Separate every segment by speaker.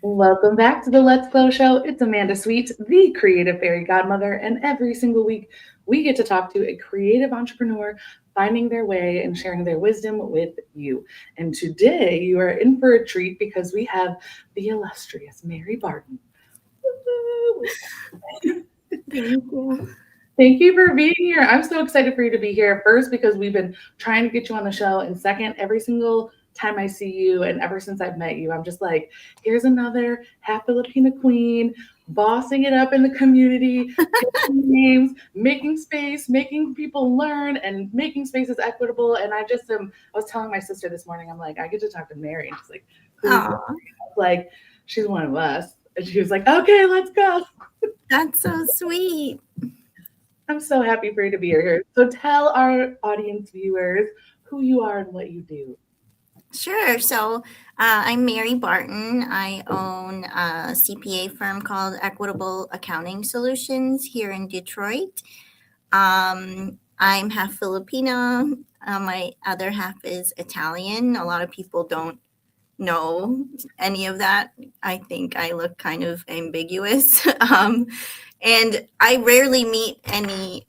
Speaker 1: Welcome back to the Let's Glow Show. It's Amanda Sweet, the creative fairy godmother, and every single week we get to talk to a creative entrepreneur finding their way and sharing their wisdom with you. And today you are in for a treat because we have the illustrious Mary Barton.
Speaker 2: Thank you.
Speaker 1: Thank you for being here. I'm so excited for you to be here. First, because we've been trying to get you on the show. And second, every single time I see you and ever since I've met you, I'm just like, here's another half Filipina queen bossing it up in the community, getting names, making space, making people learn, and making spaces equitable. And I was telling my sister this morning, I'm like, I get to talk to Mary. And she's like, who's Mary?
Speaker 2: Oh,
Speaker 1: Like, she's one of us. And she was like, okay, let's go.
Speaker 2: that's so sweet.
Speaker 1: I'm so happy for you to be here. So tell our audience viewers who you are and what you do.
Speaker 2: Sure. I'm Mary Barton. I own a CPA firm called Equitable Accounting Solutions here in Detroit. I'm half Filipina. My other half is Italian. A lot of people don't know any of that. I think I look kind of ambiguous. And I rarely meet any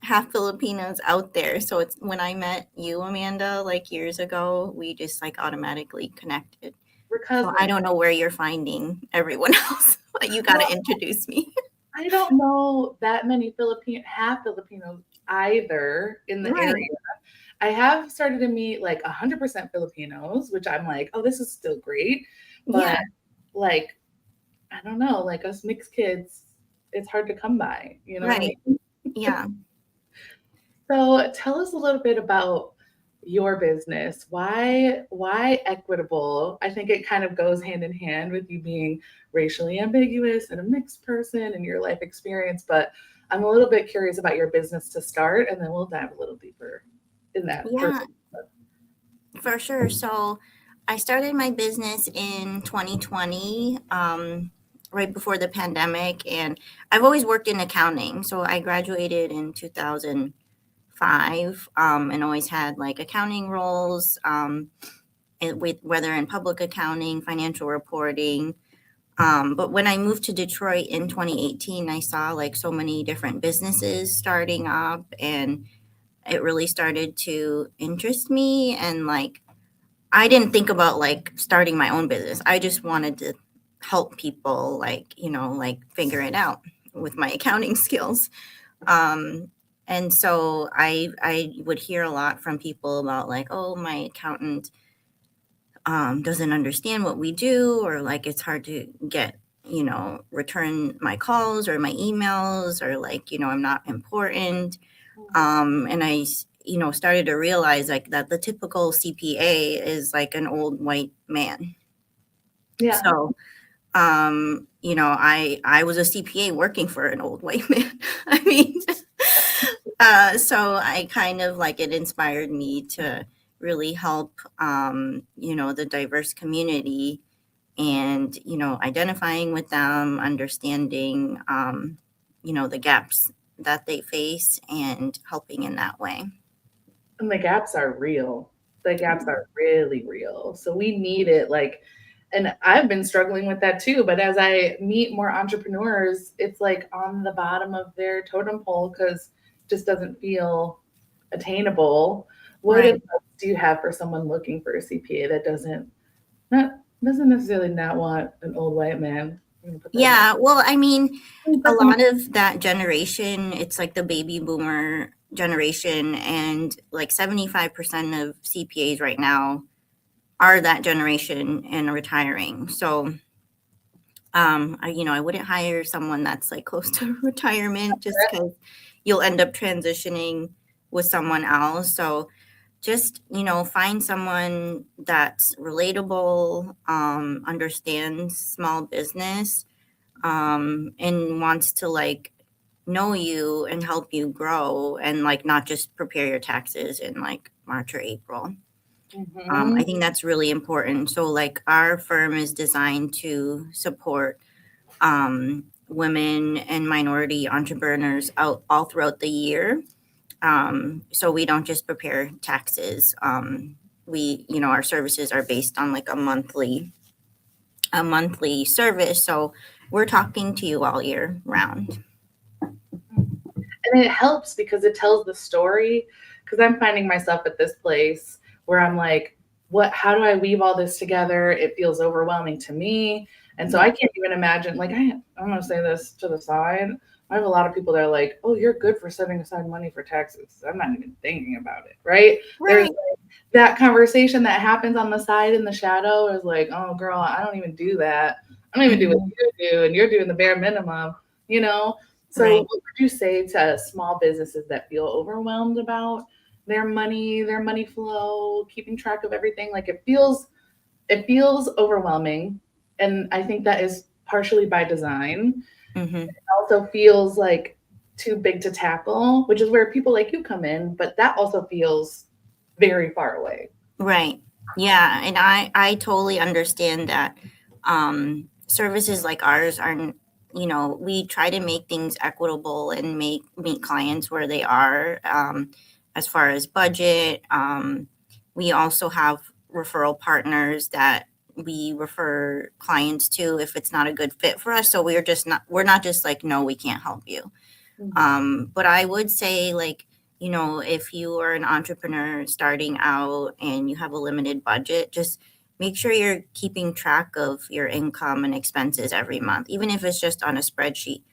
Speaker 2: half Filipinos out there. So it's when I met you, Amanda, like years ago, we just like automatically connected.
Speaker 1: We're
Speaker 2: So I
Speaker 1: cousins.
Speaker 2: don't know where you're finding everyone else, but you got
Speaker 1: Well,
Speaker 2: to introduce me.
Speaker 1: I don't know that many half Filipinos either in the
Speaker 2: Right.
Speaker 1: area. I have started to meet like 100% Filipinos, which I'm like, oh, this is still great. But
Speaker 2: Yeah.
Speaker 1: like, I don't know, like us mixed kids, it's hard to come by. You know what I
Speaker 2: Right.
Speaker 1: mean?
Speaker 2: Yeah.
Speaker 1: So tell us a little bit about your business. Why equitable? I think it kind of goes hand in hand with you being racially ambiguous and a mixed person and your life experience, but I'm a little bit curious about your business to start and then we'll dive a little deeper in that
Speaker 2: Yeah,
Speaker 1: person.
Speaker 2: for sure. So I started my business in 2020, right before the pandemic, and I've always worked in accounting. So I graduated in 2005, and always had like accounting roles, with whether in public accounting, financial reporting. But when I moved to Detroit in 2018, I saw like so many different businesses starting up, and it really started to interest me. And like, I didn't think about like starting my own business. I just wanted to help people, like, like figure it out with my accounting skills. Um, and so I would hear a lot from people about like, oh, my accountant doesn't understand what we do, or like it's hard to get, return my calls or my emails, or like, I'm not important. And started to realize like that the typical CPA is like an old white man.
Speaker 1: Yeah.
Speaker 2: So, I was a CPA working for an old white man. I mean, so I kind of like it inspired me to really help, the diverse community, and, identifying with them, understanding, the gaps that they face, and helping in that way.
Speaker 1: And the gaps are real. The gaps are really real. So we need it like and I've been struggling with that too, but as I meet more entrepreneurs, it's like on the bottom of their totem pole cuz it just doesn't feel attainable. What
Speaker 2: Right.
Speaker 1: advice do you have for someone looking for a CPA that not doesn't necessarily not want an old white man? I'm gonna put that in
Speaker 2: Yeah. Well, I mean, a
Speaker 1: there.
Speaker 2: lot of that generation, it's like the baby boomer generation, and like 75% of CPAs right now are that generation and are retiring. So, I wouldn't hire someone that's like close to retirement, just because you'll end up transitioning with someone else. So just, find someone that's relatable, understands small business, and wants to like know you and help you grow, and like not just prepare your taxes in like March or April. I
Speaker 1: Mhm.
Speaker 2: think that's really important. So like our firm is designed to support women and minority entrepreneurs out all throughout the year. So we don't just prepare taxes. Our services are based on like a monthly a monthly service. So we're talking to you all year round.
Speaker 1: And it helps because it tells the story. Because I'm finding myself at this place where I'm like, how do I weave all this together? It feels overwhelming to me. And so I can't even imagine, like, I'm going to say this to the side. I have a lot of people that are like, oh, you're good for setting aside money for taxes. I'm not even thinking about it, right? There's like that conversation that happens on the side in the shadow is like, oh, girl, I don't even do that. I don't even do what you do, and you're doing the bare minimum, you know? So
Speaker 2: Right.
Speaker 1: what would you say to small businesses that feel overwhelmed about their money flow, keeping track of everything? Like it feels overwhelming. And I think that is partially by design.
Speaker 2: Mm-hmm.
Speaker 1: It also feels like too big to tackle, which is where people like you come in, but that also feels very far away.
Speaker 2: Right. Yeah. And I totally understand that. Services like ours are, we try to make things equitable and meet clients where they are, as far as budget. We also have referral partners that we refer clients to if it's not a good fit for us. So we're not just like, no, we can't help you. But I would say, like, if you are an entrepreneur starting out and you have a limited budget, just make sure you're keeping track of your income and expenses every month, even if it's just on a spreadsheet.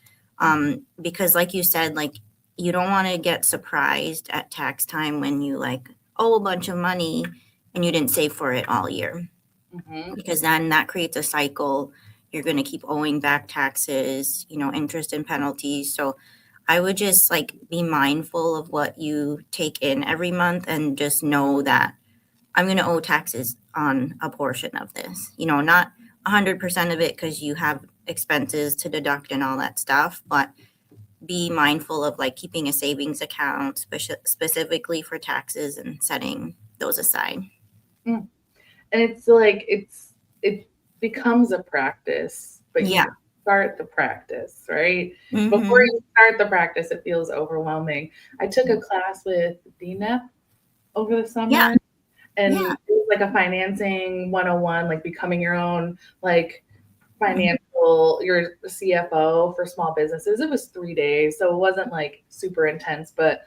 Speaker 2: Because like you said, like, you don't want to get surprised at tax time when you like owe a bunch of money and you didn't save for it all year. Because then that creates a cycle. You're going to keep owing back taxes, interest and penalties. So I would just like be mindful of what you take in every month and just know that I'm going to owe taxes on a portion of this, not 100% of it because you have expenses to deduct and all that stuff, but be mindful of like keeping a savings account specifically for taxes and setting those aside.
Speaker 1: And it's like, it becomes a practice, but you start the practice, right?
Speaker 2: Mm-hmm.
Speaker 1: Before you start the practice, it feels overwhelming. I took a class with DNEP over the summer, and it was like a financing 101, like becoming your own, like financial, your CFO for small businesses. It was 3 days, so it wasn't like super intense, but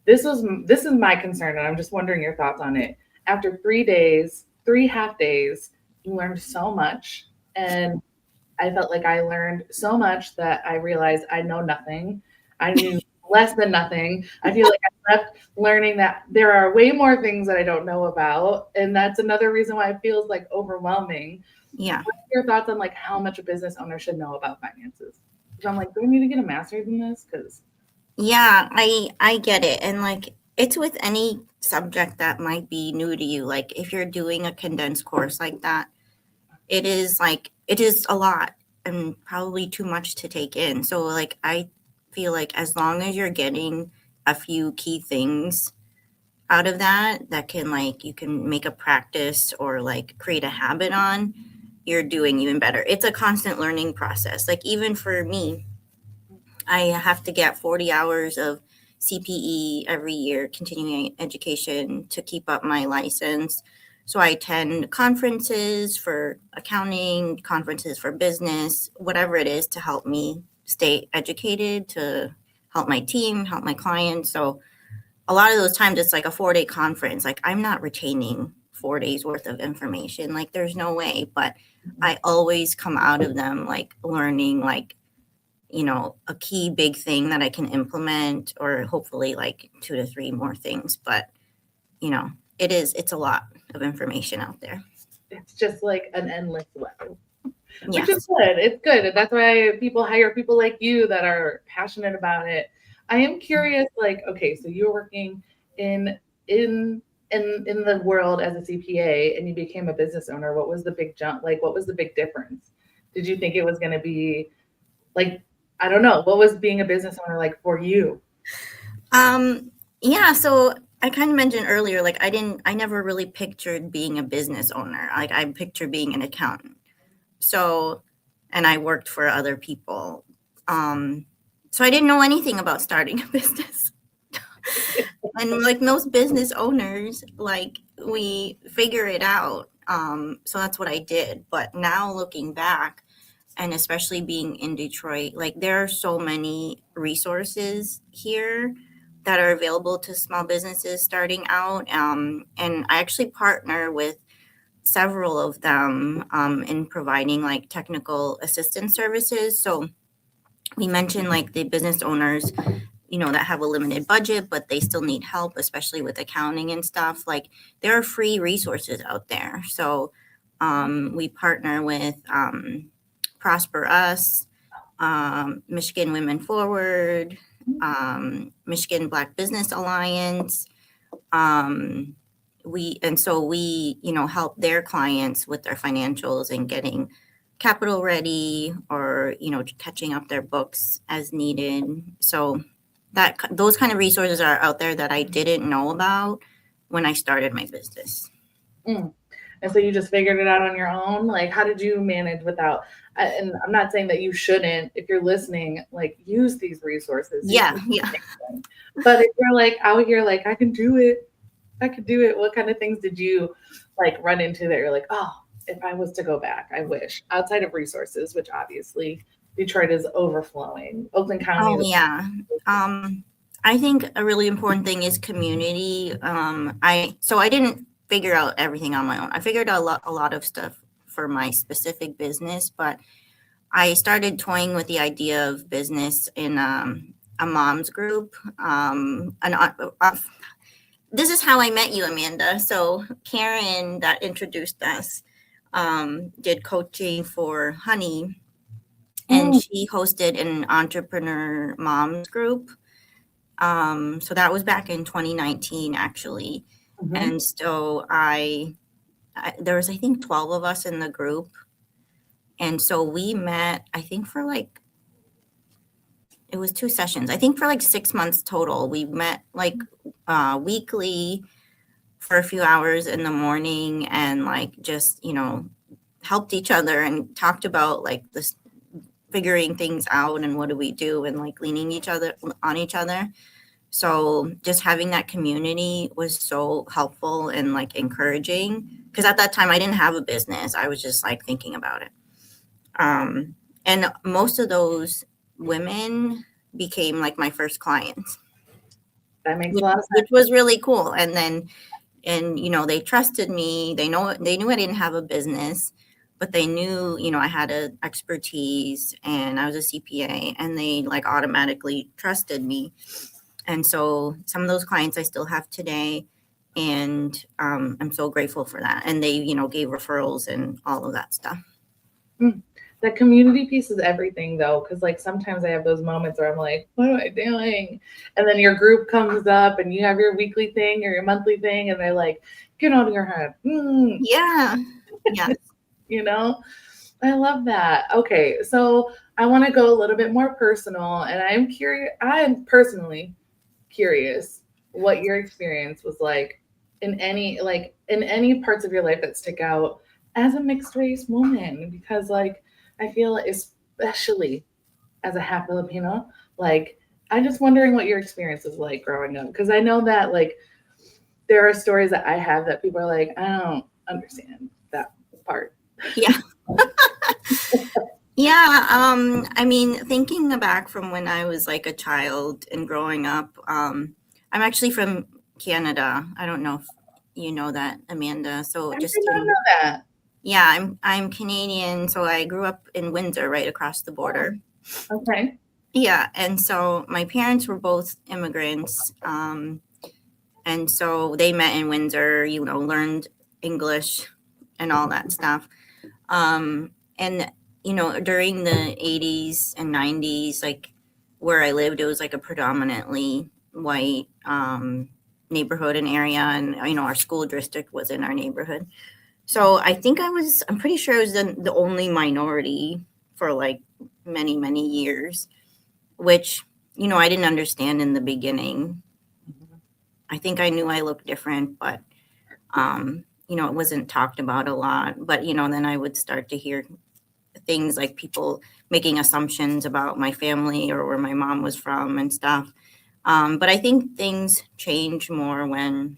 Speaker 1: this is my concern, and I'm just wondering your thoughts on it. After 3 days, 3 half days, you learned so much, and I felt like I learned so much that I realized I know nothing. I knew less than nothing. I feel like I left learning that there are way more things that I don't know about, and that's another reason why it feels like overwhelming.
Speaker 2: Yeah.
Speaker 1: What are your thoughts on like how much a business owner should know about finances? Because I'm like, do we need to get a master's in this? Because
Speaker 2: yeah, I get it. And like it's with any subject that might be new to you. Like if you're doing a condensed course like that, it is a lot and probably too much to take in. So like I feel like as long as you're getting a few key things out of that can like you can make a practice or like create a habit on, you're doing even better. It's a constant learning process. Like even for me, I have to get 40 hours of CPE every year, continuing education, to keep up my license. So I attend conferences for accounting, conferences for business, whatever it is to help me stay educated, to help my team, help my clients. So a lot of those times it's like a 4-day conference. Like I'm not retaining 4 days worth of information. Like there's no way, but I always come out of them like learning like, a key big thing that I can implement, or hopefully like 2 to 3 more things. But, it's a lot of information out there.
Speaker 1: it's just like an endless well.
Speaker 2: Yes.
Speaker 1: Which is good. It's good. And that's why people hire people like you that are passionate about it. I am curious, like, okay, so you're working in the world as a CPA and you became a business owner. What was the big jump? Like, what was the big difference? Did you think it was going to be like, I don't know, what was being a business owner like for you?
Speaker 2: Yeah, so I kind of mentioned earlier, like I never really pictured being a business owner. Like I pictured being an accountant. So, and I worked for other people. So I didn't know anything about starting a business. And like most business owners, like we figure it out So that's what I did. But now looking back, and especially being in Detroit, like there are so many resources here that are available to small businesses starting out. And I actually partner with several of them in providing like technical assistance services. So we mentioned like the business owners, that have a limited budget, but they still need help, especially with accounting and stuff. Like there are free resources out there. So we partner with Prosper Us, Michigan Women Forward, Michigan Black Business Alliance. We help their clients with their financials and getting capital ready, or catching up their books as needed. So those kind of resources are out there that I didn't know about when I started my business.
Speaker 1: And so you just figured it out on your own? Like, how did you manage without, and I'm not saying that you shouldn't, if you're listening, like use these resources.
Speaker 2: Yeah.
Speaker 1: But if you're like out here, like, I can do it. What kind of things did you like run into that you're like, oh, if I was to go back, I wish, outside of resources, which obviously Detroit is overflowing. Oakland County.
Speaker 2: Oh, yeah. I think a really important thing is community. I didn't figure out everything on my own. I figured out a lot of stuff for my specific business, but I started toying with the idea of business in a mom's group. This is how I met you, Amanda. So Karen that introduced us did coaching for Honey, and she hosted an entrepreneur moms group. So that was back in 2019, actually.
Speaker 1: Mm-hmm.
Speaker 2: And so there was, I think, 12 of us in the group. And so we met, I think it was 2 sessions. I think for like 6 months total. We met like weekly for a few hours in the morning, and like just, helped each other and talked about like this figuring things out and what do we do, and like leaning on each other. So just having that community was so helpful and like encouraging, because at that time I didn't have a business. I was just like thinking about it. And most of those women became like my first clients.
Speaker 1: That makes a lot of sense.
Speaker 2: Which was really cool. And they trusted me. They knew I didn't have a business, but they knew, I had an expertise and I was a CPA, and they like automatically trusted me. And so some of those clients I still have today, and I'm so grateful for that. And they, gave referrals and all of that stuff.
Speaker 1: The community piece is everything, though, because like sometimes I have those moments where I'm like, what am I doing? And then your group comes up and you have your weekly thing or your monthly thing, and they're like, get out of your head.
Speaker 2: Yeah.
Speaker 1: I love that. Okay, so I want to go a little bit more personal, and I'm personally curious what your experience was like in any parts of your life that stick out as a mixed race woman, because like I feel especially as a half Filipino, like I'm just wondering what your experience was like growing up, because I know that like there are stories that I have that people are like, I don't understand that part.
Speaker 2: Yeah. Yeah. I mean, thinking back from when I was like a child and growing up, I'm actually from Canada. I don't know if you know that, Amanda. So
Speaker 1: I did not know that.
Speaker 2: Yeah, I'm Canadian, so I grew up in Windsor, right across the border.
Speaker 1: Okay.
Speaker 2: Yeah, and so my parents were both immigrants, and so they met in Windsor, learned English and all that stuff. And, during the 80s and 90s, like where I lived, it was like a predominantly white neighborhood and area, and, our school district was in our neighborhood. So I think I'm pretty sure I was the only minority for like many, many years, which, I didn't understand in the beginning. I think I knew I looked different, but, it wasn't talked about a lot. But, then I would start to hear things like people making assumptions about my family or where my mom was from and stuff. But I think things changed more when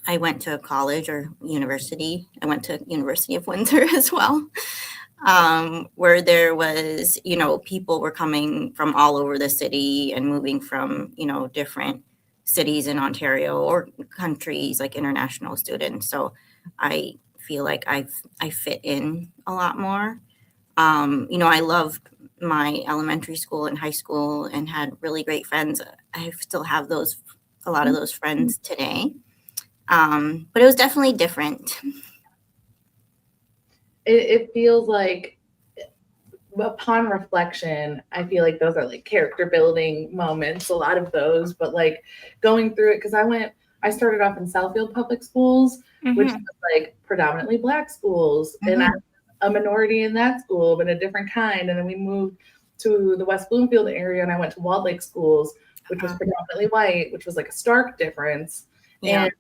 Speaker 2: I went to college or university. I went to University of Windsor as well, where there was, people were coming from all over the city and moving from, different cities in Ontario or countries, like international students. So I feel like I fit in a lot more. I loved my elementary school and high school and had really great friends. I still have a lot of those friends today. But it was definitely different.
Speaker 1: It feels like, upon reflection, I feel like those are like character building moments, a lot of those, but like going through it, because I started off in Southfield Public Schools, which was like predominantly Black schools, and I'm a minority in that school, but a different kind. And then we moved to the West Bloomfield area, and I went to Walled Lake schools, which was predominantly white, which was like a stark difference.
Speaker 2: Yeah.
Speaker 1: And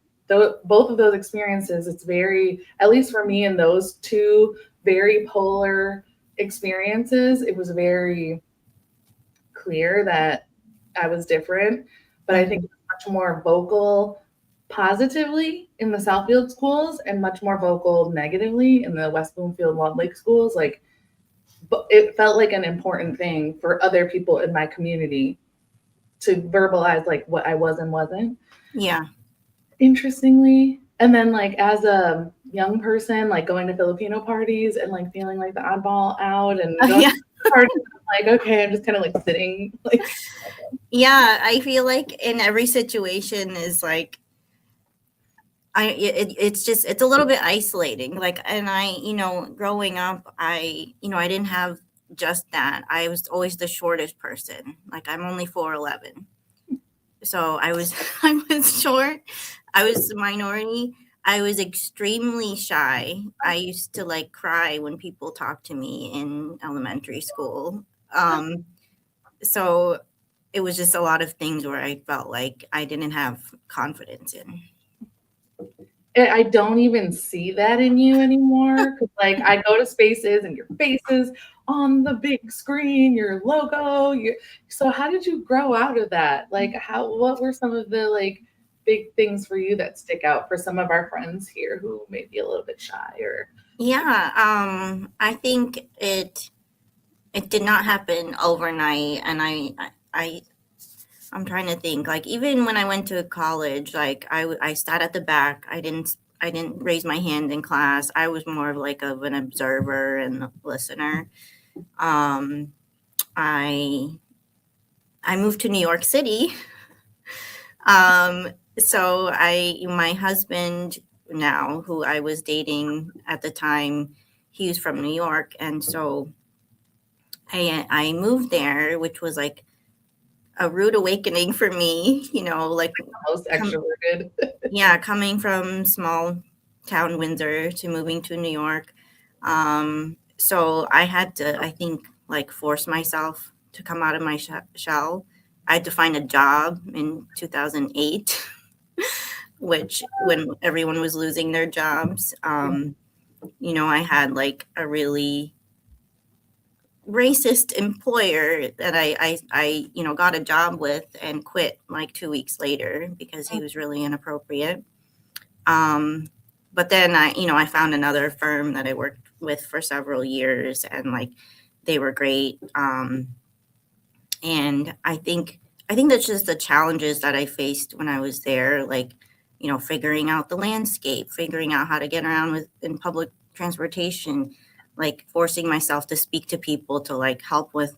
Speaker 1: both of those experiences, it's very, at least for me, in those two very polar experiences, it was very clear that I was different. But I think much more vocal positively in the Southfield schools and much more vocal negatively in the West Bloomfield Walled Lake schools. Like, it felt like an important thing for other people in my community to verbalize like what I was and wasn't.
Speaker 2: Yeah.
Speaker 1: Interestingly. And then like as a young person, like going to Filipino parties and like feeling like the oddball out and going to parties, like, okay, I'm just kind of like sitting like.
Speaker 2: Yeah, I feel like in every situation is like, it's a little bit isolating. Like, and growing up, I didn't have just that. I was always the shortest person. Like, I'm only 4'11". So I was short. I was a minority. I was extremely shy. I used to like cry when people talked to me in elementary school. So it was just a lot of things where I felt like I didn't have confidence in.
Speaker 1: I don't even see that in you anymore. 'Cause like I go to spaces and your face is on the big screen, your logo. So how did you grow out of that? Like what were some of the like big things for you that stick out for some of our friends here who may be a little bit shy or?
Speaker 2: Yeah, I think it did not happen overnight, and I'm trying to think. Like, even when I went to college, like I sat at the back. I didn't raise my hand in class. I was more of like an observer and listener. I moved to New York City. So my husband now, who I was dating at the time, he was from New York, and so I moved there, which was like a rude awakening for me, like
Speaker 1: Most extroverted.
Speaker 2: yeah, coming from small town Windsor to moving to New York. So I had to, I think, like force myself to come out of my shell. I had to find a job in 2008, which when everyone was losing their jobs, I had like a really racist employer that I got a job with and quit like 2 weeks later because he was really inappropriate. But then I found another firm that I worked with for several years, and like they were great. And I think that's just the challenges that I faced when I was there, like, figuring out the landscape, figuring out how to get around in public transportation, like forcing myself to speak to people to like help with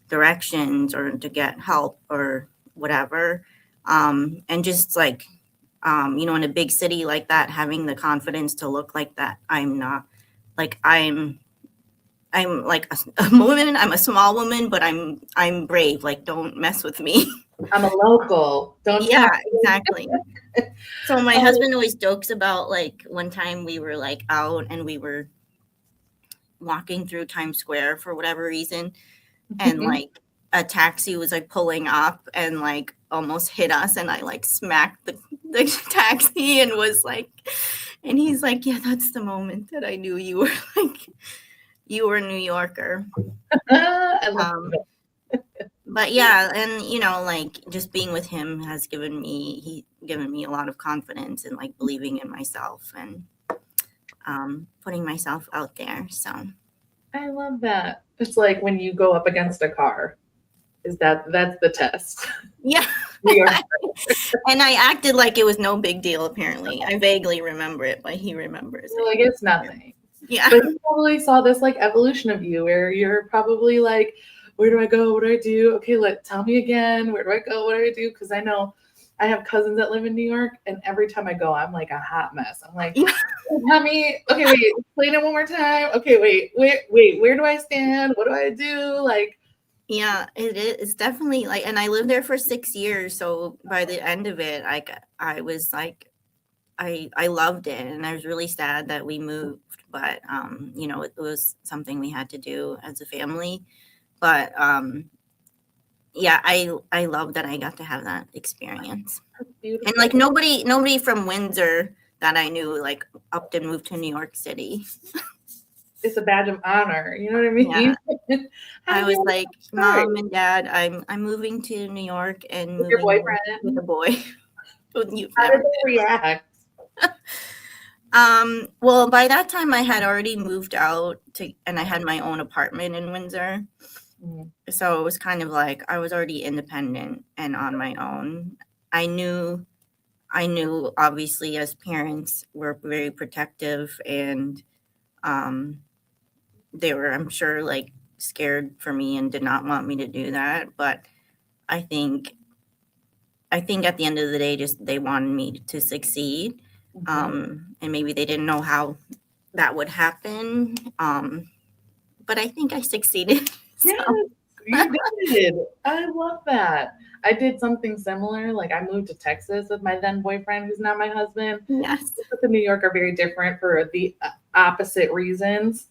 Speaker 2: directions or to get help or whatever. And just like, in a big city like that, having the confidence to look like that. I'm not like, I'm like a woman. I'm a small woman, but I'm brave. Like, don't mess with me.
Speaker 1: I'm a local. Don't.
Speaker 2: Yeah, exactly. So my husband always jokes about like one time we were like out and we were walking through Times Square for whatever reason, and like a taxi was like pulling up and like almost hit us, and I like smacked the taxi and was like, and he's like, yeah, that's the moment that I knew you were like, you were a New Yorker.
Speaker 1: I love
Speaker 2: But But yeah, and like just being with him has given me a lot of confidence and like believing in myself and putting myself out there. So
Speaker 1: I love that. It's like when you go up against a car. That's the test.
Speaker 2: yeah.
Speaker 1: We are
Speaker 2: And I acted like it was no big deal. Apparently, I vaguely remember it, but he remembers it.
Speaker 1: like it's nothing.
Speaker 2: Yeah.
Speaker 1: But you probably saw this like evolution of you where you're probably like, where do I go? What do I do? Okay, tell me again. Where do I go? What do I do? Because I know I have cousins that live in New York, and every time I go, I'm like a hot mess. I'm like, tell me, okay, wait, explain it one more time. Okay, wait, where do I stand? What do I do? Like,
Speaker 2: Yeah, it is. It's definitely like, and I lived there for 6 years. So by the end of it, I was like, I loved it, and I was really sad that we moved. But it was something we had to do as a family. But yeah, I love that I got to have that experience.
Speaker 1: that's beautiful.
Speaker 2: And like nobody from Windsor that I knew like upped and moved to New York City.
Speaker 1: It's a badge of honor. You know what I mean?
Speaker 2: Yeah. I was like, Mom and Dad, I'm moving to New York and
Speaker 1: with your
Speaker 2: moving
Speaker 1: boyfriend
Speaker 2: with a boy. You've
Speaker 1: How
Speaker 2: never
Speaker 1: did they react?
Speaker 2: well, by that time I had already moved out and I had my own apartment in Windsor.
Speaker 1: Mm.
Speaker 2: So it was kind of like I was already independent and on my own. I knew obviously as parents we're very protective, and they were, I'm sure, like scared for me and did not want me to do that. But I think at the end of the day, just they wanted me to succeed. And maybe they didn't know how that would happen. But I think I succeeded.
Speaker 1: Yes, you did. I love that. I did something similar. Like I moved to Texas with my then boyfriend, who's now my husband.
Speaker 2: Yes.
Speaker 1: Texas and New York are very different for the opposite reasons.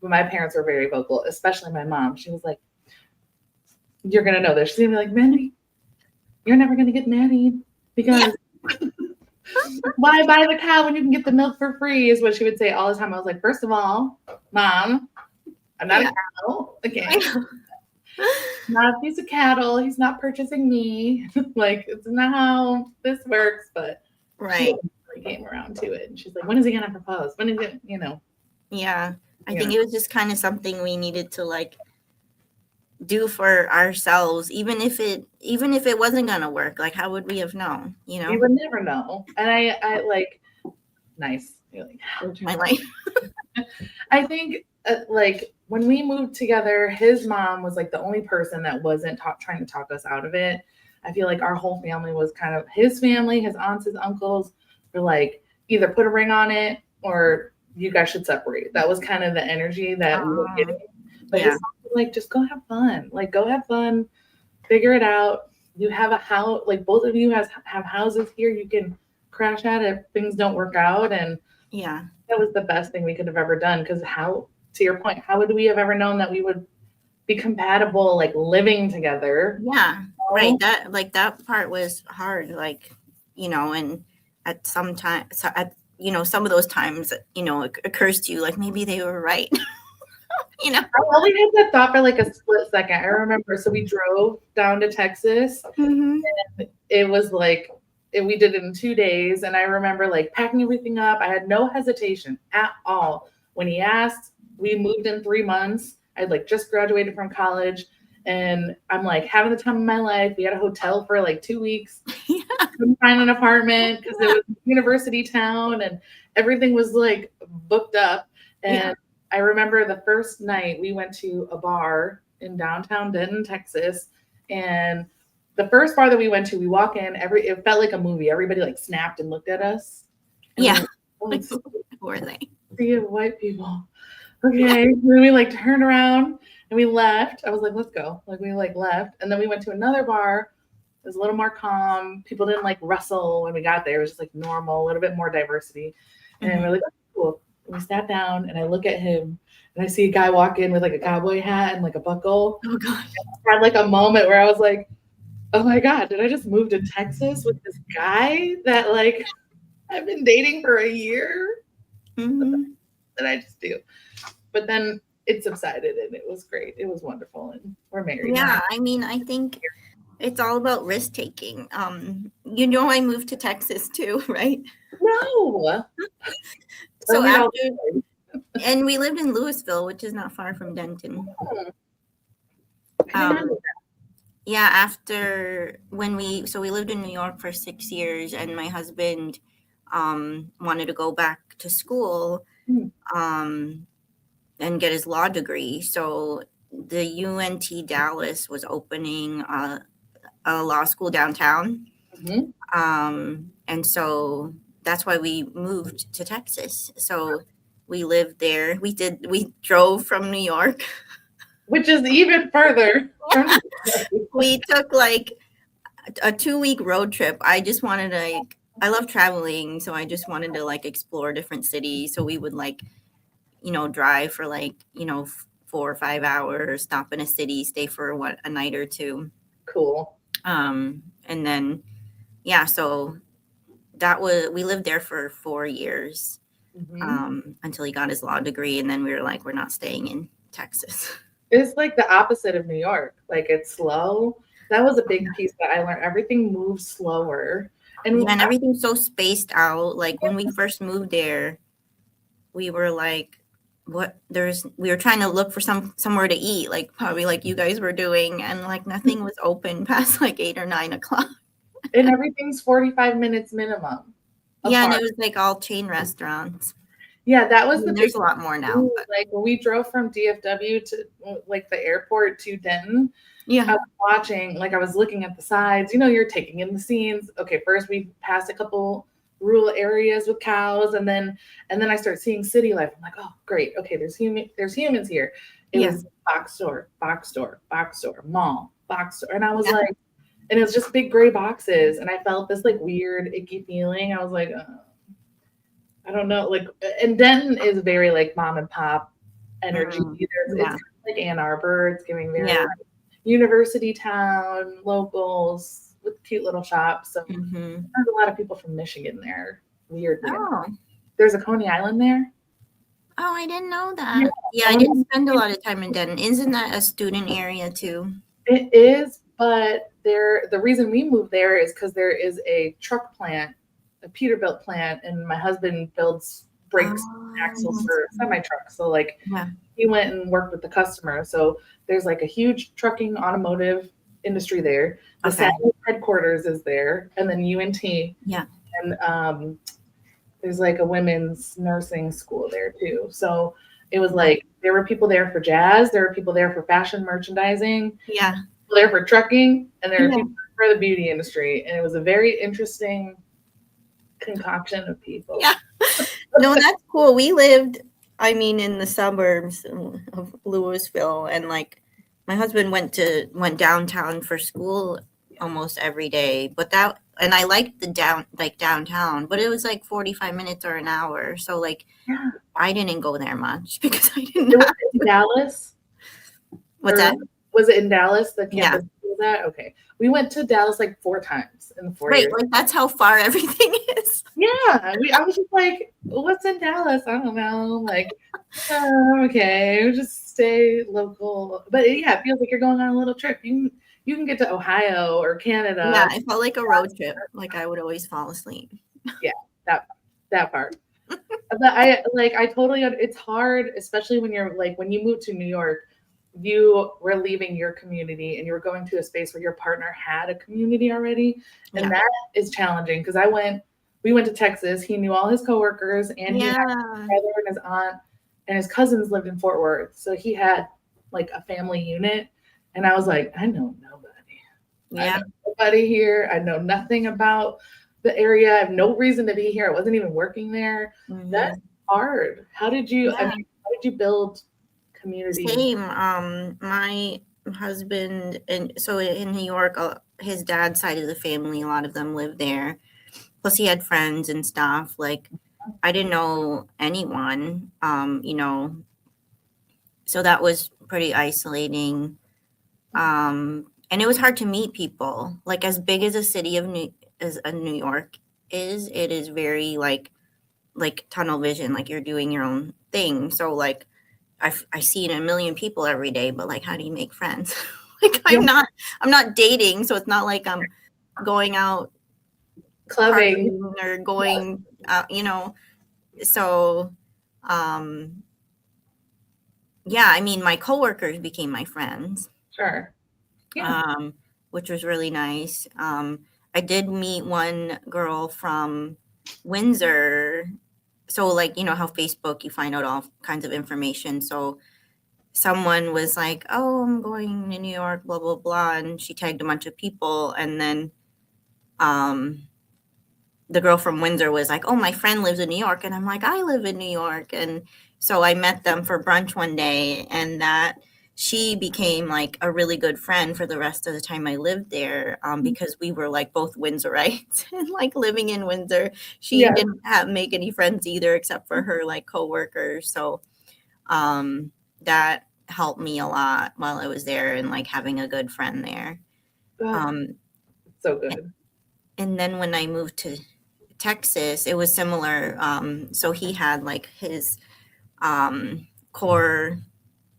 Speaker 1: But my parents were very vocal, especially my mom. She was like, "You're gonna know this." She's gonna be like, "Mandy, you're never gonna get married because why buy the cow when you can get the milk for free?" Is what she would say all the time. I was like, first of all, Mom, I'm not a cow. Okay. Not a piece of cattle. He's not purchasing me. Like, it's not how this works, but
Speaker 2: right.
Speaker 1: She came around to it. And she's like, when is he going to propose? When is it,
Speaker 2: Yeah. I think it was just kind of something we needed to like do for ourselves, even if it wasn't going to work. Like, how would we have known,
Speaker 1: We would never know. And I like, nice. You're like,
Speaker 2: my life.
Speaker 1: I think like when we moved together, his mom was like the only person that wasn't trying to talk us out of it. I feel like our whole family was kind of his family, his aunts, his uncles were like, either put a ring on it or you guys should separate. That was kind of the energy that we were getting. But his mom was like, just go have fun. Like, go have fun, figure it out. You have a house, like both of you have houses here. You can crash at if things don't work out. And
Speaker 2: yeah,
Speaker 1: that was the best thing we could have ever done. Because to your point, how would we have ever known that we would be compatible, like living together?
Speaker 2: Yeah, right. That part was hard, like, and at some time, some of those times, it occurs to you, like, maybe they were right.
Speaker 1: I only had that thought for like a split second. I remember, so we drove down to Texas, and it was like, we did it in 2 days. And I remember like packing everything up. I had no hesitation at all. When he asked, we moved in 3 months. I'd like just graduated from college and I'm like having the time of my life. We had a hotel for like 2 weeks. Couldn't find an apartment because it was a university town and everything was like booked up. And I remember the first night we went to a bar in downtown Denton, Texas. And the first bar that we went to, we walk in, it felt like a movie. Everybody like snapped and looked at us.
Speaker 2: Yeah.
Speaker 1: Like,
Speaker 2: who are they?
Speaker 1: See white people. Okay. Then we like turned around and we left. I was like, let's go. Like we like left. And then we went to another bar. It was a little more calm. People didn't like rustle when we got there. It was just like normal, a little bit more diversity. And we're like, oh, cool. And we sat down and I look at him and I see a guy walk in with like a cowboy hat and like a buckle.
Speaker 2: Oh God.
Speaker 1: I had like a moment where I was like, oh my God, did I just move to Texas with this guy that like I've been dating for a year? That I just do. But then it subsided and it was great. It was wonderful, and we're married now.
Speaker 2: Yeah, I mean, I think it's all about risk taking. I moved to Texas too, right?
Speaker 1: No.
Speaker 2: So
Speaker 1: We all-
Speaker 2: and we lived in Louisville, which is not far from Denton.
Speaker 1: I didn't know
Speaker 2: Yeah, after we lived in New York for 6 years, and my husband wanted to go back to school and get his law degree. So the UNT Dallas was opening a law school downtown. And so that's why we moved to Texas. So we lived there. We drove from New York.
Speaker 1: which is even further.
Speaker 2: We took like a 2-week road trip. I just wanted to, I love traveling, so I just wanted to like explore different cities. So we would like, drive for like, 4 or 5 hours, stop in a city, stay for a night or two.
Speaker 1: Cool.
Speaker 2: And then, so we lived there for 4 years until he got his law degree. And then we were like, we're not staying in Texas.
Speaker 1: It's like the opposite of New York. Like it's slow. That was a big piece that I learned. Everything moves slower. And
Speaker 2: everything's so spaced out. Like when we first moved there, we were like, we were trying to look for somewhere to eat, like probably like you guys were doing. And like nothing was open past like 8 or 9 o'clock.
Speaker 1: And everything's 45 minutes minimum.
Speaker 2: Yeah, and it was like all chain restaurants.
Speaker 1: Yeah, that was
Speaker 2: there's a lot more now.
Speaker 1: But. Like when we drove from DFW to like the airport to Denton,
Speaker 2: I
Speaker 1: was watching, like I was looking at the sides, you're taking in the scenes. Okay, first we passed a couple rural areas with cows, and then I start seeing city life. I'm like, oh great, okay, there's humans here. It was box store, mall, box store. And I was like, and it was just big gray boxes, and I felt this like weird icky feeling. I was like, I don't know, like, and Denton is very like mom and pop energy. It's kind of like Ann Arbor. It's giving very like, university town, locals with cute little shops. So there's a lot of people from Michigan there. Weirdly, there's a Coney Island there.
Speaker 2: Oh, I didn't know that. Yeah, I didn't spend a lot of time in Denton. Isn't that a student area too?
Speaker 1: It is, but the reason we moved there is because there is a truck plant, a Peterbilt plant, and my husband builds brakes and axles for semi-trucks. So like he went and worked with the customer. So there's like a huge trucking automotive industry there. The satellite headquarters is there, and then UNT. Yeah. And there's like a women's nursing school there too. So it was like there were people there for jazz, there were people there for fashion merchandising. Yeah. People there for trucking, and there were people for the beauty industry. And it was a very interesting concoction of people.
Speaker 2: Yeah. No, that's cool. We lived, in the suburbs of Louisville, and like my husband went downtown for school almost every day. And I liked downtown, but it was like 45 minutes or an hour. So like I didn't go there much because I didn't know.
Speaker 1: In Dallas?
Speaker 2: What's that?
Speaker 1: Was it in Dallas? The campus was that? Okay. We went to Dallas like 4 times in the 4 years.
Speaker 2: Like that's how far everything is.
Speaker 1: Yeah. I was just like, what's in Dallas? I don't know. Like, okay, we'll just stay local. But it feels like you're going on a little trip. You can get to Ohio or Canada.
Speaker 2: Yeah, I felt like a road trip. Like I would always fall asleep.
Speaker 1: Yeah, that part. But I totally, it's hard, especially when when you move to New York, you were leaving your community and you were going to a space where your partner had a community already. And that is challenging because we went to Texas. He knew all his coworkers, and he had his brother and his aunt and his cousins lived in Fort Worth. So he had like a family unit. And I was like, I know nobody. Yeah. I know nobody here. I know nothing about the area. I have no reason to be here. I wasn't even working there. That's hard. How did you build community?
Speaker 2: Same. My husband, and so in New York, his dad's side of the family, a lot of them live there. Plus he had friends and stuff. Like I didn't know anyone, so that was pretty isolating. And it was hard to meet people. Like as big as a city of New York is, it is very like tunnel vision, like you're doing your own thing. So like I see a million people every day, but like, how do you make friends? Like,
Speaker 1: Yeah.
Speaker 2: I'm not dating, so it's not like I'm going out
Speaker 1: Clubbing.
Speaker 2: partying or going out, so, um, yeah, I mean, my coworkers became my friends,
Speaker 1: Sure. Yeah.
Speaker 2: which was really nice. I did meet one girl from Windsor. So, like, how Facebook, you find out all kinds of information. So, someone was like, "Oh, I'm going to New York, blah, blah, blah." And she tagged a bunch of people. And then um, the girl from Windsor was like, "Oh, my friend lives in New York." And I'm like, "I live in New York." And so I met them for brunch one day, and that she became like a really good friend for the rest of the time I lived there, because we were like both Windsorites and like living in Windsor. She
Speaker 1: Yeah.
Speaker 2: didn't make any friends either except for her like coworkers. So that helped me a lot while I was there and like having a good friend there.
Speaker 1: Oh,
Speaker 2: Um,
Speaker 1: so good.
Speaker 2: and then when I moved to Texas, it was similar. So he had like his core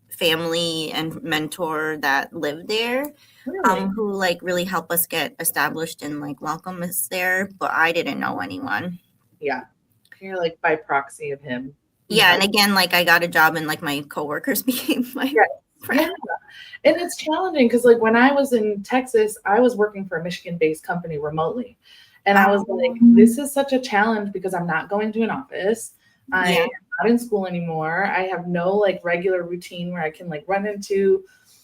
Speaker 2: family and mentor that lived there,
Speaker 1: Really?
Speaker 2: who like really helped us get established and like welcome us there. But I didn't know anyone.
Speaker 1: Yeah. You're like by proxy of him. You
Speaker 2: Yeah,
Speaker 1: have
Speaker 2: and again, like I got a job and like my coworkers became my
Speaker 1: Yes. Yeah.
Speaker 2: friends.
Speaker 1: And it's challenging because, like, when I was in Texas, I was working for a Michigan-based company remotely. And I was like, this is such a challenge because I'm not going to an office. I
Speaker 2: Yeah,
Speaker 1: am not in school anymore. I have no like regular routine where I can like run into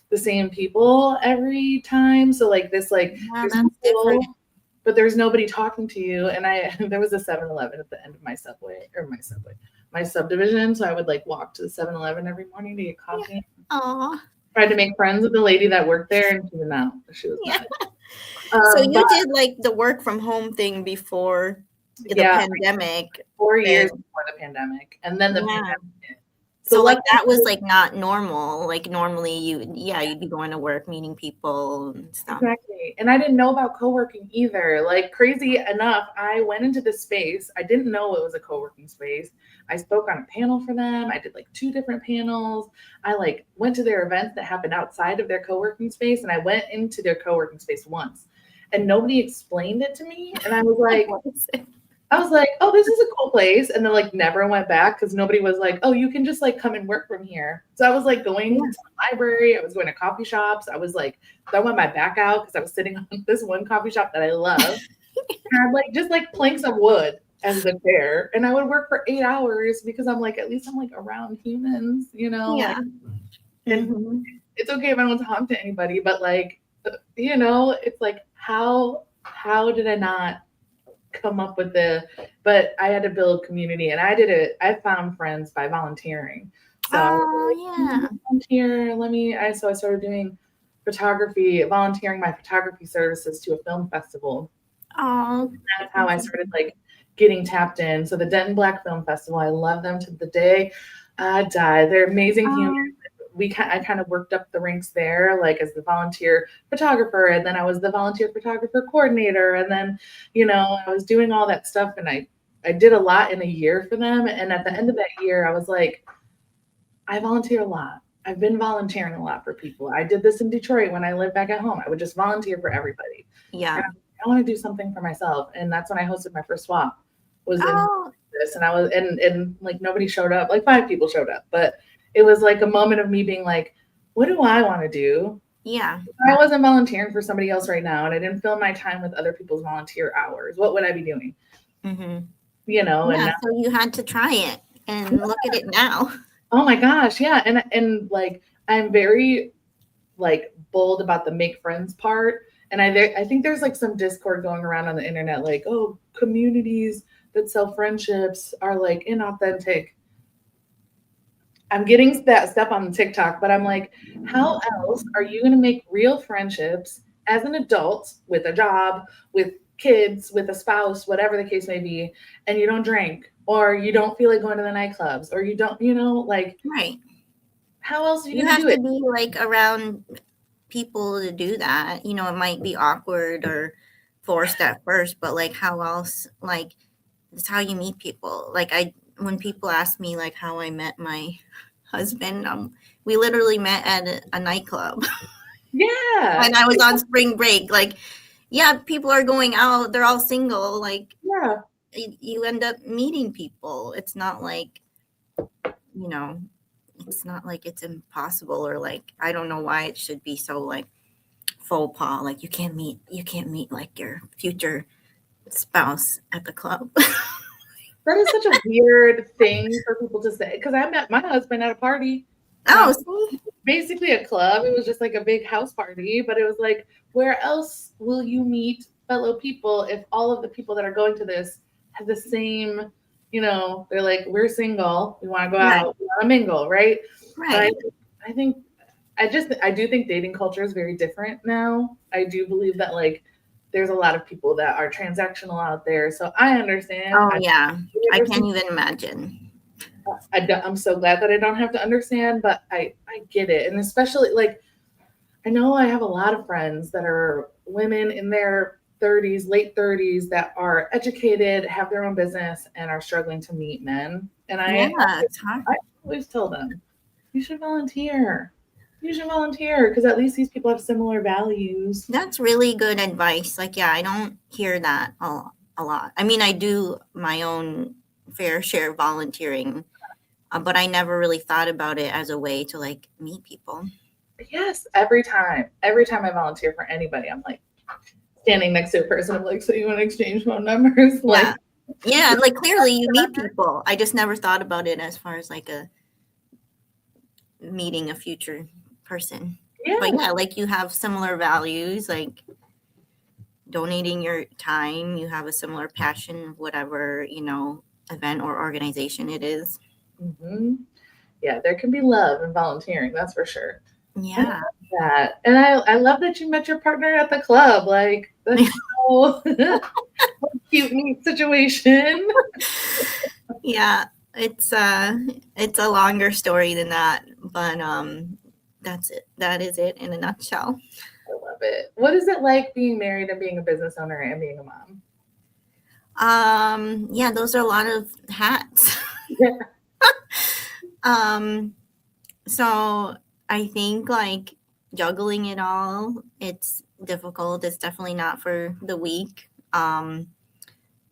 Speaker 1: the same people every time. So like this, like
Speaker 2: yeah,
Speaker 1: there's
Speaker 2: that's
Speaker 1: no
Speaker 2: different.
Speaker 1: school, but there's nobody talking to you. And I there was a 7-Eleven at the end of my subdivision. So I would like walk to the 7-Eleven every morning to get
Speaker 2: Yeah.
Speaker 1: coffee.
Speaker 2: Aw,
Speaker 1: Tried to make friends with the lady that worked there, and she was not. She was
Speaker 2: yeah.
Speaker 1: not.
Speaker 2: So you
Speaker 1: But
Speaker 2: did like the work from home thing before the
Speaker 1: yeah,
Speaker 2: pandemic.
Speaker 1: 4 years
Speaker 2: And
Speaker 1: before the pandemic, and then the
Speaker 2: yeah.
Speaker 1: pandemic hit. So
Speaker 2: So like
Speaker 1: luckily,
Speaker 2: that was like not normal. Like normally you'd be going to work, meeting people and stuff.
Speaker 1: exactly. And I didn't know about co-working either. Like crazy enough, I went into this space. I didn't know it was a co-working space. I spoke on a panel for them. I did like 2 different panels. I like went to their events that happened outside of their co-working space, and I went into their co-working space once. And nobody explained it to me. And
Speaker 2: What is it?
Speaker 1: I was like, oh, this is a cool place. And then like never went back because nobody was like, oh, you can just like come and work from here. So I was like going
Speaker 2: Yeah.
Speaker 1: to the library. I was going to coffee shops. I was like throwing my back out because I was sitting on this one coffee shop that I love. And I had like just like planks of wood as the chair. And I would work for 8 hours because I'm like, at least I'm like around humans, like,
Speaker 2: Yeah.
Speaker 1: and
Speaker 2: Mhm.
Speaker 1: it's okay if I don't talk to anybody, but like, it's like, how did I not come up with but I had to build community, and I found friends by volunteering. So I was
Speaker 2: Oh
Speaker 1: like, let me
Speaker 2: yeah.
Speaker 1: volunteer, so I started doing photography, volunteering my photography services to a film festival.
Speaker 2: Oh.
Speaker 1: That's how I started like getting tapped in. So the Denton Black Film Festival, I love them to the day I die. They're amazing humans.
Speaker 2: Oh.
Speaker 1: I kind of worked up the ranks there, like as the volunteer photographer, and then I was the volunteer photographer coordinator, and then I was doing all that stuff, and I did a lot in a year for them. And at the end of that year, I was like, I volunteer a lot. I've been volunteering a lot for people. I did this in Detroit when I lived back at home. I would just volunteer for everybody. And
Speaker 2: Yeah.
Speaker 1: I want to do something for myself. And that's when I hosted my first swap was in
Speaker 2: Oh
Speaker 1: this. And I was and like nobody showed up. Like 5 people showed up. But it was like a moment of me being like, what do I want to do?
Speaker 2: yeah.
Speaker 1: If I wasn't volunteering for somebody else right now and I didn't fill my time with other people's volunteer hours, what would I be doing?
Speaker 2: Mhm.
Speaker 1: And
Speaker 2: Yeah.
Speaker 1: now,
Speaker 2: So you had to try it, and look at it now.
Speaker 1: oh my gosh, yeah. And like I'm very like bold about the make friends part. And I think there's like some discord going around on the internet, like, oh, communities that sell friendships are like inauthentic. I'm getting that stuff on TikTok, but I'm like, how else are you going to make real friendships as an adult with a job, with kids, with a spouse, whatever the case may be, and you don't drink, or you don't feel like going to the nightclubs, or you don't, like,
Speaker 2: Right.
Speaker 1: how else are you
Speaker 2: You
Speaker 1: going to
Speaker 2: have
Speaker 1: do
Speaker 2: to
Speaker 1: it?
Speaker 2: be like around people to do that. It might be awkward or forced at first, but like how else it's how you meet people. Like when people ask me like how I met my husband, we literally met at a nightclub.
Speaker 1: Yeah.
Speaker 2: When I was on spring break. Like, yeah, people are going out, they're all single. Like,
Speaker 1: Yeah.
Speaker 2: you end up meeting people. It's not like, you know, it's not like it's impossible, or like, I don't know why it should be so like faux pas. Like, you can't meet like your future spouse at the club.
Speaker 1: That is such a weird thing for people to say. Because I met my husband at a party.
Speaker 2: Oh, see?
Speaker 1: Basically a club. It was just like a big house party, but it was like, where else will you meet fellow people if all of the people that are going to this have the same, they're like, we're single, we want to go
Speaker 2: Right.
Speaker 1: out, we want to mingle, right?
Speaker 2: Right.
Speaker 1: But I think I do think dating culture is very different now. I do believe that like there's a lot of people that are transactional out there. So I understand.
Speaker 2: Oh, yeah. I can't even imagine.
Speaker 1: I'm so glad that I don't have to understand, but I get it. And especially like, I know I have a lot of friends that are women in their 30s, late 30s that are educated, have their own business, and are struggling to meet men. And
Speaker 2: Yeah, it's hard.
Speaker 1: I always tell them, you should volunteer. You should volunteer because at least these people have similar values.
Speaker 2: That's really good advice. Like, yeah, I don't hear that a lot. I mean, I do my own fair share of volunteering, but I never really thought about it as a way to like meet people.
Speaker 1: Yes, every time I volunteer for anybody, I'm like standing next to a person. I'm like, so you want to exchange phone numbers? Like,
Speaker 2: yeah, like clearly you meet people. I just never thought about it as far as like a meeting a future person.
Speaker 1: Yeah.
Speaker 2: But yeah, like you have similar values, like donating your time. You have a similar passion, whatever, event or organization it is.
Speaker 1: Mm-hmm. Yeah, there can be love in volunteering, that's for sure.
Speaker 2: Yeah.
Speaker 1: That. And I love that you met your partner at the club. Like, that's so cute, neat situation.
Speaker 2: Yeah, it's a longer story than that, but that's it. That is it in a nutshell.
Speaker 1: I love it. What is it like being married and being a business owner and being a mom?
Speaker 2: Yeah, those are a lot of hats.
Speaker 1: Yeah.
Speaker 2: So I think like juggling it all, it's difficult. It's definitely not for the weak.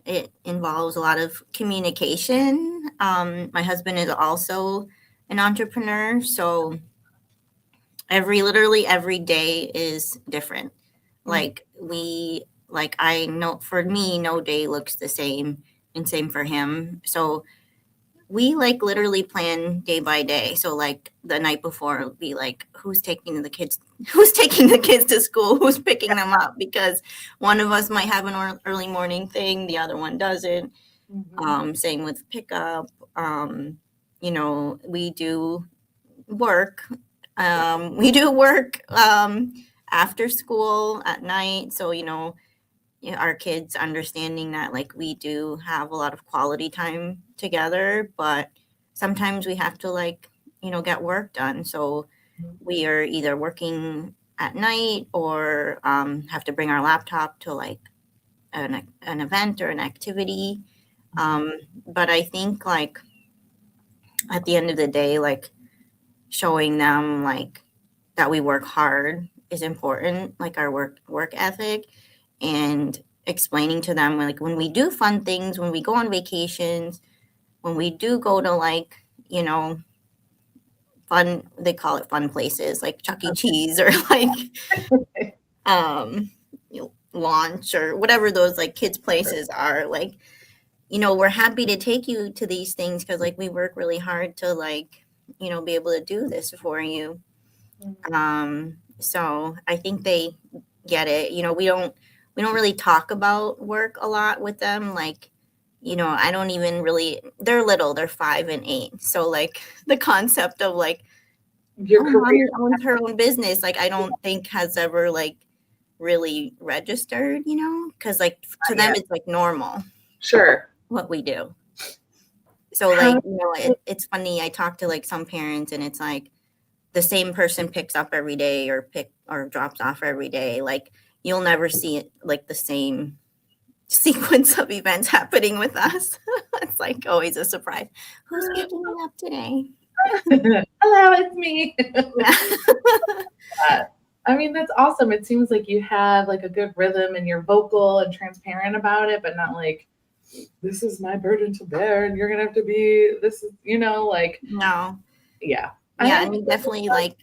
Speaker 2: It involves a lot of communication. My husband is also an entrepreneur, so literally every day is different. Like I know for me, no day looks the same, and same for him. So we like literally plan day by day. So like the night before it'll be like, who's taking the kids to school, who's picking them up, because one of us might have an early morning thing, the other one doesn't. Same with pickup. We do work. After school at night. So, our kids understanding that like we do have a lot of quality time together, but sometimes we have to like, get work done. So we are either working at night or have to bring our laptop to like an event or an activity. But I think like at the end of the day, like showing them like that we work hard is important, like our work ethic, and explaining to them like when we do fun things, when we go on vacations, when we do go to like, fun, they call it fun places like Chuck E. Cheese or like launch or whatever those like kids places are, like, we're happy to take you to these things because like we work really hard to like, be able to do this for you. So I think they get it. We don't really talk about work a lot with them. Like, I don't even really, they're little, they're 5 and 8. So like the concept of like
Speaker 1: your career
Speaker 2: owns her own business, like I don't think has ever like really registered, because like to them it's like normal.
Speaker 1: Sure.
Speaker 2: What we do. So like, it's funny. I talk to like some parents and it's like the same person picks up every day or drops off every day. Like you'll never see it like the same sequence of events happening with us. It's like always a surprise. Who's picking me up today?
Speaker 1: Hello, it's me.
Speaker 2: Yeah.
Speaker 1: I mean, that's awesome. It seems like you have like a good rhythm and you're vocal and transparent about it, but not like, this is my burden to bear and you're gonna have to be this is, like,
Speaker 2: No.
Speaker 1: yeah. I
Speaker 2: Yeah,
Speaker 1: have
Speaker 2: and you definitely like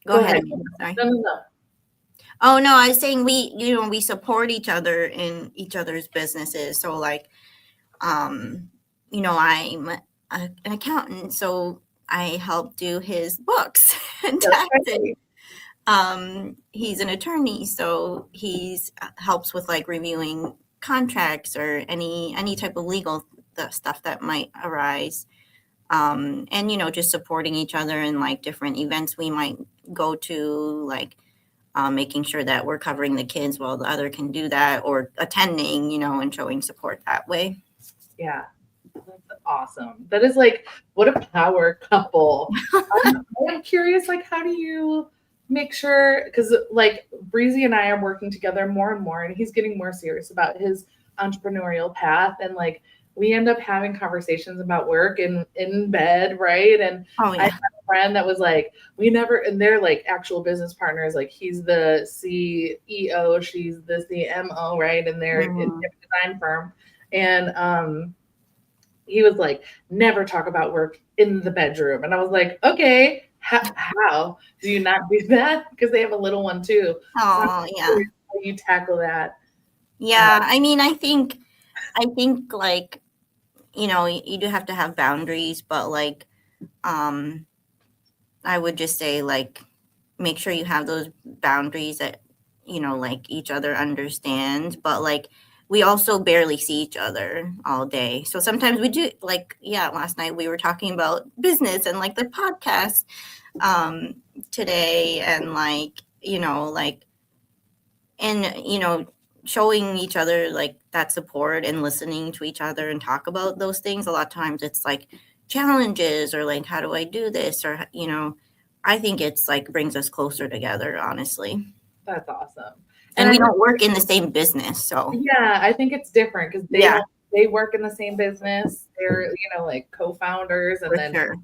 Speaker 2: go
Speaker 1: go
Speaker 2: ahead,
Speaker 1: ahead.
Speaker 2: Amanda, sorry.
Speaker 1: No.
Speaker 2: Oh no, I was saying we support each other in each other's businesses. So like I'm an accountant, so I help do his books and
Speaker 1: That's
Speaker 2: taxes.
Speaker 1: right.
Speaker 2: He's an attorney, so he's helps with like reviewing contracts or any type of legal stuff that might arise. And just supporting each other in like different events we might go to, like making sure that we're covering the kids while the other can do that, or attending, and showing support that way.
Speaker 1: Yeah. That's awesome. That is like, what a power couple. I'm curious, like, how do you make sure? Because, like, Breezy and I are working together more and more, and he's getting more serious about his entrepreneurial path. And, like, we end up having conversations about work in bed, right? And
Speaker 2: Oh
Speaker 1: I had
Speaker 2: yeah.
Speaker 1: a friend that was like, we never, and they're like actual business partners. Like, he's the CEO, she's the CMO, right? And they're in
Speaker 2: Mhm.
Speaker 1: a design firm. And, he was like, never talk about work in the bedroom. And I was like, okay, how do you not do that? Because they have a little one too. So I'm
Speaker 2: Oh yeah.
Speaker 1: curious how you tackle that.
Speaker 2: Yeah, I mean, I think like, you do have to have boundaries, but like, um, I would just say like, make sure you have those boundaries that, like each other understands, but like, we also barely see each other all day. So sometimes we do like, yeah, last night we were talking about business and like the podcast, um, today, and like, like, and showing each other like that support and listening to each other and talk about those things. A lot of times it's like challenges, or like, how do I do this, or I think it's like brings us closer together, honestly.
Speaker 1: That's awesome. And
Speaker 2: And
Speaker 1: I
Speaker 2: we don't work in the same business, so
Speaker 1: yeah, I think it's different because
Speaker 2: yeah,
Speaker 1: they work in the same business. They're, like co-founders, and
Speaker 2: for
Speaker 1: then,
Speaker 2: sure.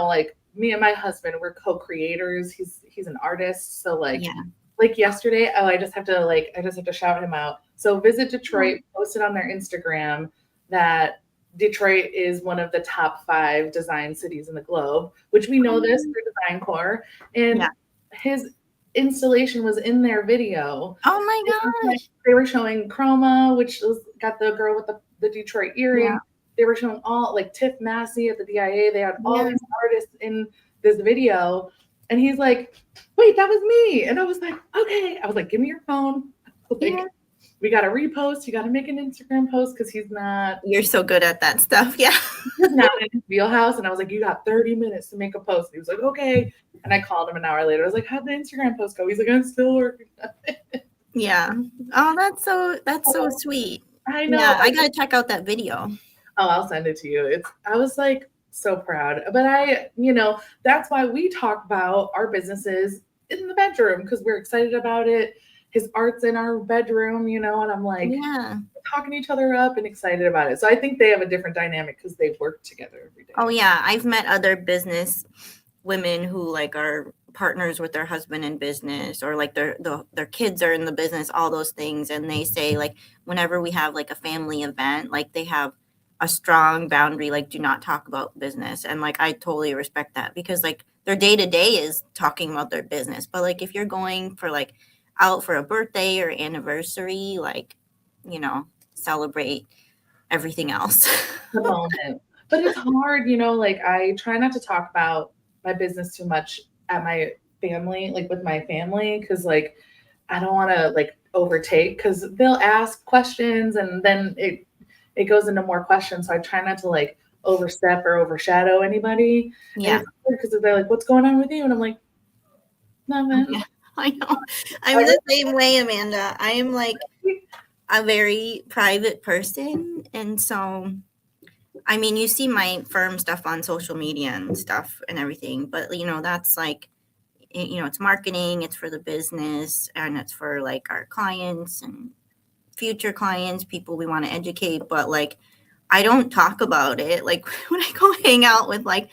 Speaker 1: like me and my husband, we're co-creators. He's an artist. So
Speaker 2: Yeah.
Speaker 1: like yesterday, oh, I just have to shout him out. So Visit Detroit posted on their Instagram that Detroit is one of the top 5 design cities in the globe, which we know this through Design Core. And
Speaker 2: Yeah.
Speaker 1: his installation was in their video.
Speaker 2: Oh my gosh.
Speaker 1: They were showing Chroma, which got the girl with the Detroit
Speaker 2: Yeah.
Speaker 1: earring. They were showing all like Tiff Massey at the DIA. They had all
Speaker 2: Yeah.
Speaker 1: these artists in this video. And he's like, wait, that was me. And I was like, okay. I was like, give me your phone.
Speaker 2: Yeah.
Speaker 1: Like, we got to repost. You got to make an Instagram post because
Speaker 2: You're so good at that stuff. Yeah.
Speaker 1: he's not in his wheelhouse. And I was like, you got 30 minutes to make a post. And he was like, okay. And I called him an hour later. I was like, how'd the Instagram post go? He's like, I'm still working on it.
Speaker 2: Yeah. Oh, that's so sweet.
Speaker 1: I know.
Speaker 2: Yeah, I gotta check out that video.
Speaker 1: Oh, I'll send it to you. I was like so proud. But that's why we talk about our businesses in the bedroom because we're excited about it. His art's in our bedroom, and I'm like
Speaker 2: Yeah.
Speaker 1: talking each other up and excited about it. So I think they have a different dynamic because they work together every day.
Speaker 2: Oh yeah, I've met other business women who like are partners with their husband in business, or like their kids are in the business, all those things, and they say like whenever we have like a family event, like they have a strong boundary, like do not talk about business. And like I totally respect that, because like their day to day is talking about their business. But like if you're going for like out for a birthday or anniversary, like, celebrate everything else.
Speaker 1: The moment. But it's hard, like I try not to talk about my business too much at my family, like with my family, because like I don't want to like overtake because they'll ask questions and then it goes into more questions. So I try not to like overstep or overshadow anybody. And
Speaker 2: Yeah.
Speaker 1: it's hard because they're like, what's going on with you? And I'm like, nothing.
Speaker 2: Yeah, I know. I'm the same way, Amanda. I am like a very private person. And so, I mean, you see my firm stuff on social media and stuff and everything, but that's like, it's marketing, it's for the business, and it's for like our clients and future clients, people we want to educate. But like, I don't talk about it. Like when I go hang out with like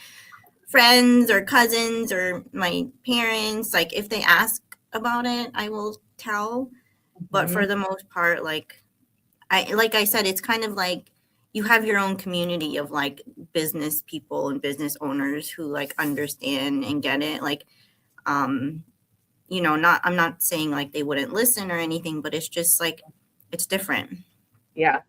Speaker 2: friends or cousins or my parents, like if they ask about it, I will tell. But for the most part, like I said, it's kind of like you have your own community of like business people and business owners who like understand and get it. Like, I'm not saying like they wouldn't listen or anything, but it's just like, it's different.
Speaker 1: Yeah.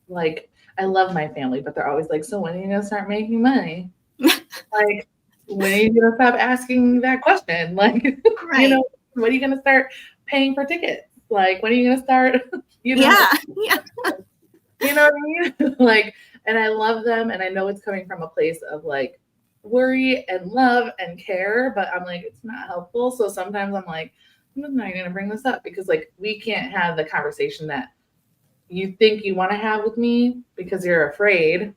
Speaker 1: Like, I love my family, but they're always like, so when are you going to start making money? Like, when are you going to stop asking that question? Like,
Speaker 2: Right.
Speaker 1: when are you going to start paying for tickets? Like, when are you going to start,
Speaker 2: Yeah.
Speaker 1: you know what I mean? Like, and I love them. And I know it's coming from a place of like worry and love and care, but I'm like, it's not helpful. So sometimes I'm like, I'm not going to bring this up because like, we can't have the conversation that you think you want to have with me because you're afraid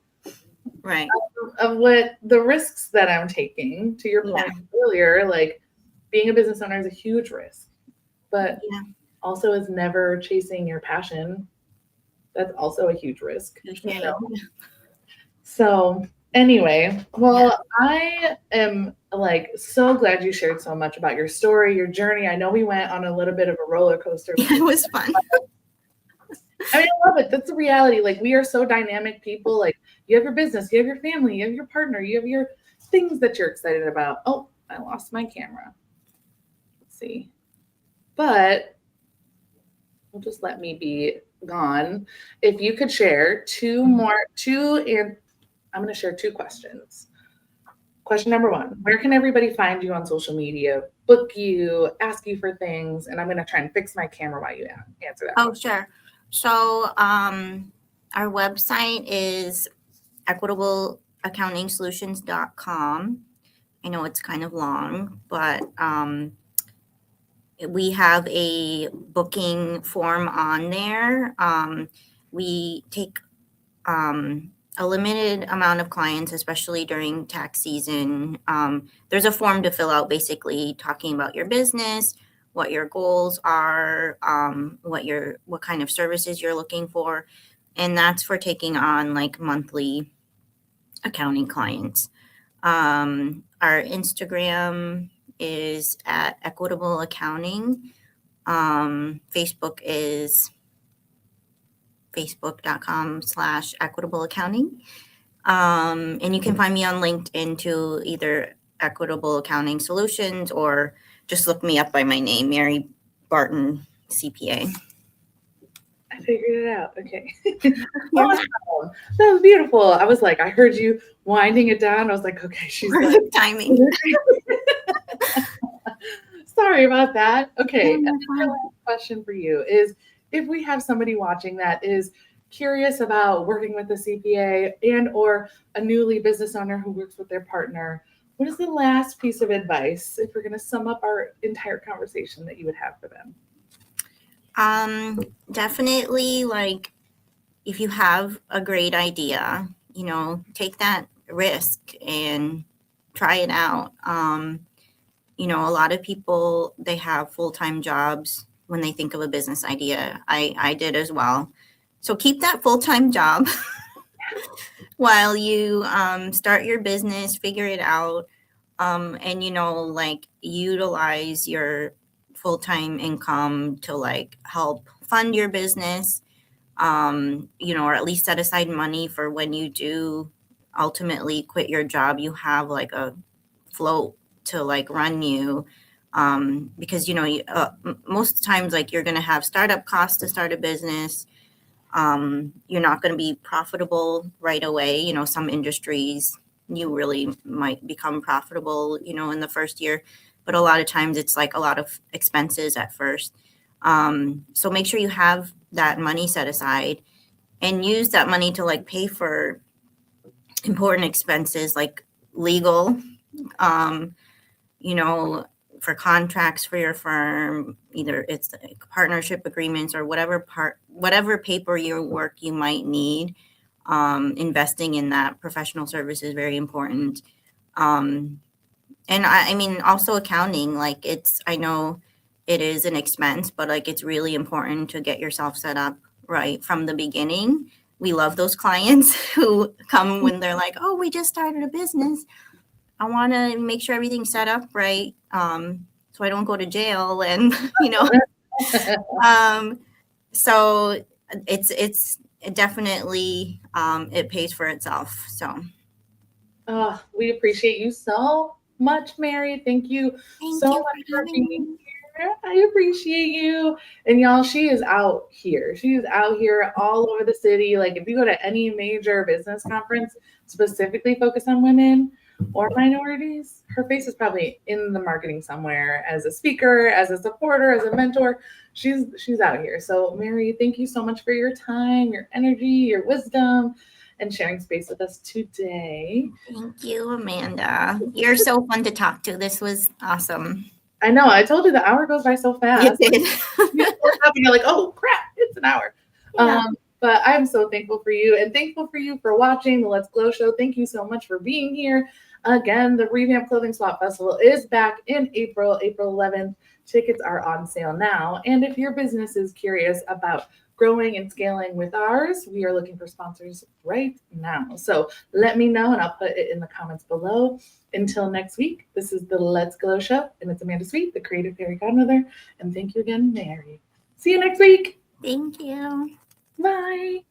Speaker 2: Right.
Speaker 1: of what the risks that I'm taking. To your point earlier, like being a business owner is a huge risk, but also is never chasing your passion. That's also a huge risk. So anyway, well, I am like so glad you shared so much about your story, your journey. I know we went on a little bit of a roller coaster.
Speaker 2: It was fun.
Speaker 1: I mean, I love it. That's the reality. Like, we are so dynamic people. Like, you have your business, you have your family, you have your partner, you have your things that you're excited about. Oh, I lost my camera. Let's see. But we'll just let me be gone. If you could share and I'm going to share two questions. Question number one, where can everybody find you on social media, book you, ask you for things? And I'm going to try and fix my camera while you answer that.
Speaker 2: Oh, sure. So our website is equitableaccountingsolutions.com. I know it's kind of long, but we have a booking form on there. We take a limited amount of clients, especially during tax season. There's a form to fill out, basically talking about your business, what your goals are, what kind of services you're looking for, and that's for taking on like monthly accounting clients. Our Instagram is at Equitable Accounting. Facebook is facebook.com/equitable accounting. And you can find me on LinkedIn to either Equitable Accounting Solutions or just look me up by my name, Mary Barton, CPA.
Speaker 1: I figured it out. Okay. Awesome. That was beautiful. I was like, I heard you winding it down. I was like, okay, she's
Speaker 2: perfect timing.
Speaker 1: Sorry about that. Okay. And my last question for you is, if we have somebody watching that is curious about working with a CPA and or a newly business owner who works with their partner, what is the last piece of advice, if we're going to sum up our entire conversation, that you would have for them?
Speaker 2: Definitely, like, if you have a great idea, take that risk and try it out. A lot of people, they have full-time jobs when they think of a business idea. I did as well. So keep that full-time job while you start your business, figure it out, and like utilize your full-time income to like help fund your business, or at least set aside money for when you do ultimately quit your job, you have like a float to like run you, because most times like you're going to have startup costs to start a business. You're not going to be profitable right away. Some industries you really might become profitable in the first year, but a lot of times it's like a lot of expenses at first. So make sure you have that money set aside and use that money to like pay for important expenses like legal, for contracts for your firm, either it's like partnership agreements or whatever paperwork you might need. Investing in that professional service is very important. And I mean, also accounting, like I know it is an expense, but like it's really important to get yourself set up right from the beginning. We love those clients who come when they're like, oh, we just started a business. I want to make sure everything's set up right, so I don't go to jail, and so it definitely it pays for itself. So
Speaker 1: Oh, we appreciate you so much, Mary. Thank you
Speaker 2: thank
Speaker 1: so
Speaker 2: you
Speaker 1: much
Speaker 2: for
Speaker 1: for
Speaker 2: having
Speaker 1: being
Speaker 2: me.
Speaker 1: here. I appreciate you. And y'all, she is out here. She is out here all over the city. Like if you go to any major business conference specifically focused on women or minorities, her face is probably in the marketing somewhere as a speaker, as a supporter, as a mentor. She's out here. So Mary, thank you so much for your time, your energy, your wisdom, and sharing space with us today.
Speaker 2: Thank you, Amanda. You're so fun to talk to. This was awesome.
Speaker 1: I know. I told you the hour goes by so
Speaker 2: You
Speaker 1: fast.
Speaker 2: did.
Speaker 1: You look up and you're like, oh crap, it's an hour.
Speaker 2: Yeah.
Speaker 1: But I'm so thankful for you and thankful for you for watching the Let's Glow show. Thank you so much for being here. Again, the Revamp Clothing Swap Festival is back in April 11th. Tickets are on sale now. And if your business is curious about growing and scaling with ours, we are looking for sponsors right now. So let me know and I'll put it in the comments below. Until next week, this is the Let's Glow show, and it's Amanda Sweet, the creative fairy godmother. And thank you again, Mary. See you next week.
Speaker 2: Thank you.
Speaker 1: Bye.